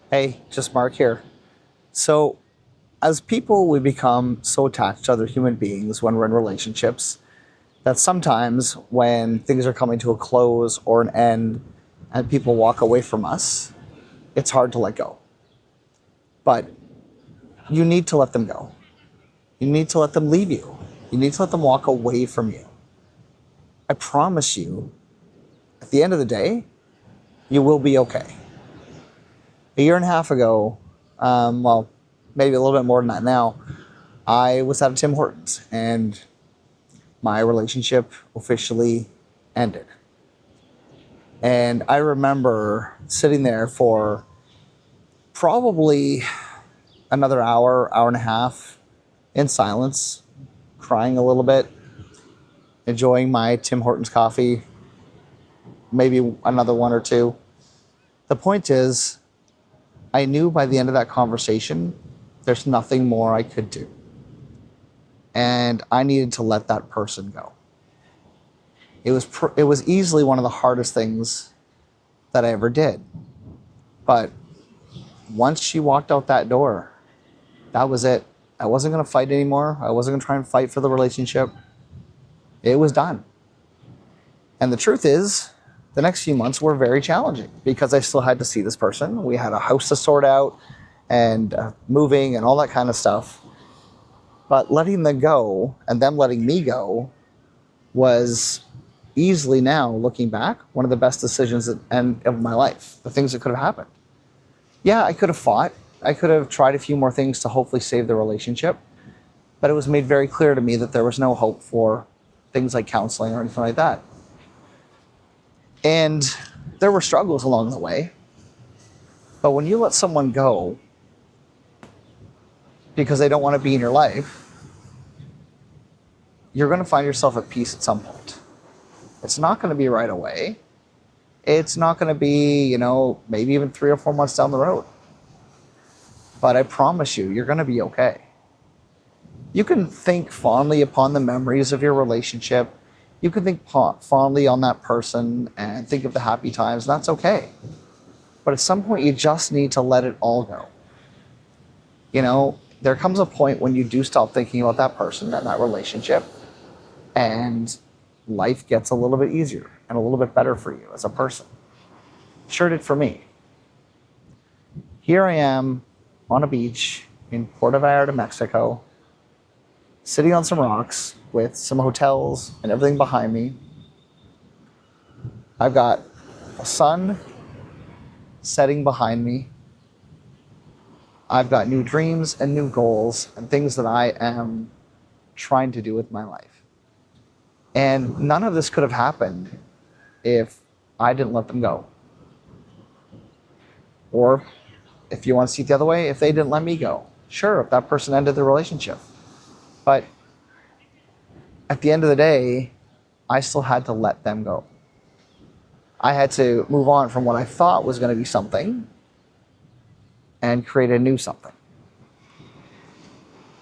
Hey, just Mark here. So, as people, we become so attached to other human beings when we're in relationships that sometimes when things are coming to a close or an end and people walk away from us, it's hard to let go. But you need to let them go. You need to let them leave you. You need to let them walk away from you. I promise you, at the end of the day, you will be okay. A year and a half ago, well, maybe a little bit more than that now, I was at a Tim Hortons and my relationship officially ended. And I remember sitting there for probably another hour, hour and a half in silence, crying a little bit, enjoying my Tim Hortons coffee, maybe another one or two. The point is, I knew by the end of that conversation, there's nothing more I could do. And I needed to let that person go. It was easily one of the hardest things that I ever did. But once she walked out that door, that was it. I wasn't going to fight anymore. I wasn't going to try and fight for the relationship. It was done. And the truth is, the next few months were very challenging because I still had to see this person. We had a house to sort out and moving and all that kind of stuff. But letting them go and them letting me go was easily, now looking back, one of the best decisions of my life. The things that could have happened. Yeah, I could have fought. I could have tried a few more things to hopefully save the relationship. But it was made very clear to me that there was no hope for things like counseling or anything like that. And there were struggles along the way. But when you let someone go because they don't want to be in your life, you're going to find yourself at peace at some point. It's not going to be right away. It's not going to be, maybe even 3 or 4 months down the road. But I promise you, you're going to be okay. You can think fondly upon the memories of your relationship. You can think fondly on that person and think of the happy times, and that's okay. But at some point, you just need to let it all go. There comes a point when you do stop thinking about that person and that relationship, and life gets a little bit easier and a little bit better for you as a person. Sure did for me. Here I am on a beach in Puerto Vallarta, Mexico, sitting on some rocks with some hotels and everything behind me. I've got a sun setting behind me. I've got new dreams and new goals and things that I am trying to do with my life. And none of this could have happened if I didn't let them go. Or if you want to see it the other way, if they didn't let me go. Sure, if that person ended the relationship. But at the end of the day, I still had to let them go. I had to move on from what I thought was going to be something and create a new something.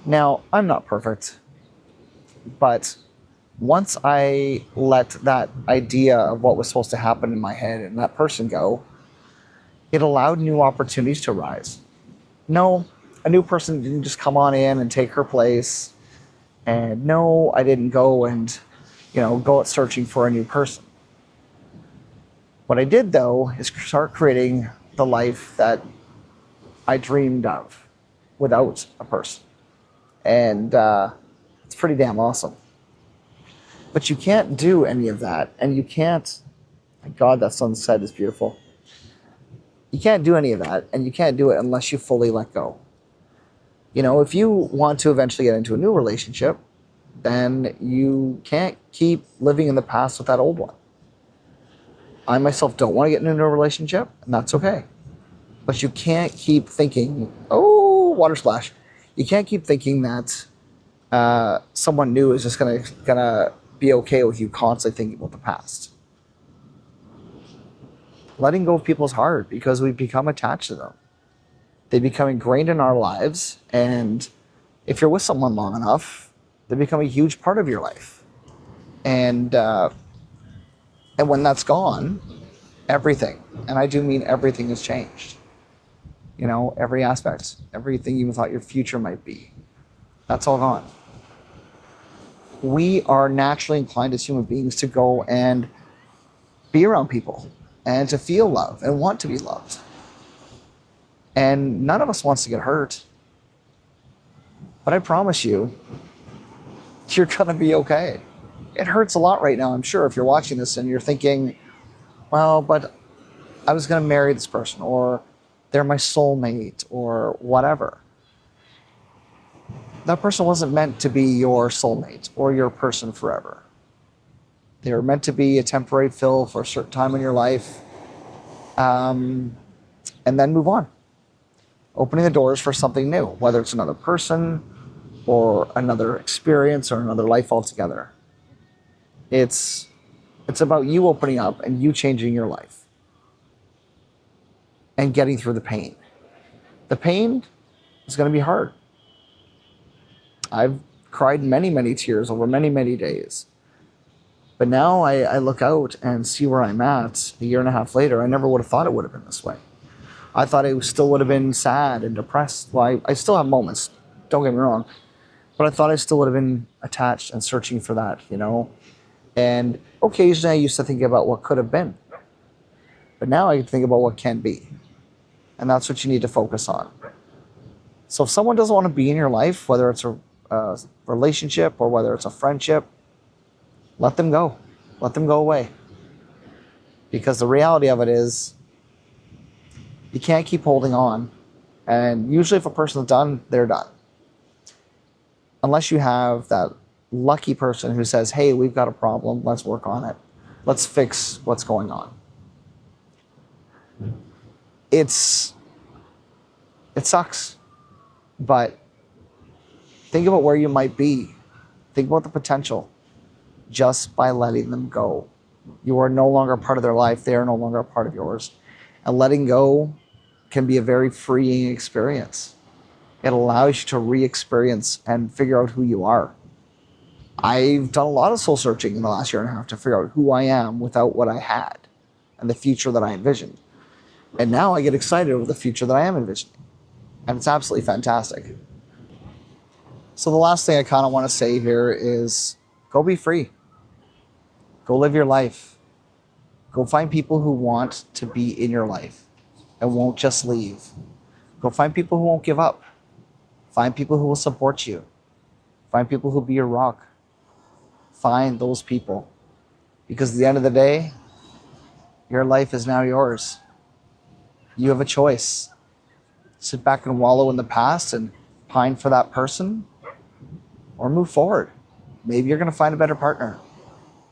Now, I'm not perfect, but once I let that idea of what was supposed to happen in my head and that person go, it allowed new opportunities to arise. No, a new person didn't just come on in and take her place. And no, I didn't go and, go out searching for a new person. What I did, though, is start creating the life that I dreamed of without a person. And it's pretty damn awesome. But you can't do any of that. And you can't, my God, that sunset is beautiful. You can't do any of that. And you can't do it unless you fully let go. If you want to eventually get into a new relationship, then you can't keep living in the past with that old one. I myself don't want to get into a relationship, and that's okay. But you can't keep thinking, oh, water splash. You can't keep thinking that someone new is just gonna be okay with you constantly thinking about the past. Letting go of people is hard because we become attached to them. They become ingrained in our lives, and if you're with someone long enough, they become a huge part of your life. And when that's gone, everything, and I do mean everything, has changed. You know, every aspect, everything you thought your future might be, that's all gone. We are naturally inclined as human beings to go and be around people and to feel love and want to be loved. And none of us wants to get hurt. But I promise you, you're going to be okay. It hurts a lot right now, I'm sure, if you're watching this and you're thinking, well, but I was going to marry this person, or they're my soulmate, or whatever. That person wasn't meant to be your soulmate or your person forever. They were meant to be a temporary fill for a certain time in your life, and then move on. Opening the doors for something new, whether it's another person or another experience or another life altogether. It's about you opening up and you changing your life and getting through the pain. The pain is going to be hard. I've cried many, many tears over many, many days. But now I look out and see where I'm at a year and a half later. I never would have thought it would have been this way. I thought it still would have been sad and depressed. Well, I still have moments, don't get me wrong. But I thought I still would have been attached and searching for that, you know? And occasionally I used to think about what could have been. But now I think about what can be. And that's what you need to focus on. So if someone doesn't want to be in your life, whether it's a relationship or whether it's a friendship, let them go. Let them go away. Because the reality of it is, you can't keep holding on. And usually if a person's done, they're done. Unless you have that lucky person who says, hey, we've got a problem, let's work on it. Let's fix what's going on. It sucks. But think about where you might be. Think about the potential just by letting them go. You are no longer a part of their life. They are no longer a part of yours. And letting go can be a very freeing experience. It allows you to re-experience and figure out who you are. I've done a lot of soul searching in the last year and a half to figure out who I am without what I had and the future that I envisioned. And now I get excited over the future that I am envisioning. And it's absolutely fantastic. So the last thing I kind of want to say here is go be free. Go live your life. Go find people who want to be in your life and won't just leave. Go find people who won't give up. Find people who will support you. Find people who will be your rock. Find those people. Because at the end of the day, your life is now yours. You have a choice. Sit back and wallow in the past and pine for that person, or move forward. Maybe you're going to find a better partner.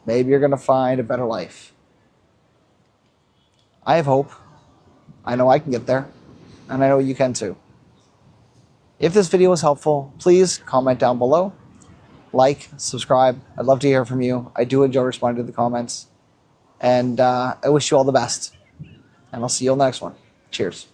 Maybe you're going to find a better life. I have hope. I know I can get there, and I know you can too. If this video was helpful, please comment down below. Like, subscribe. I'd love to hear from you. I do enjoy responding to the comments. And I wish you all the best. And I'll see you on the next one. Cheers.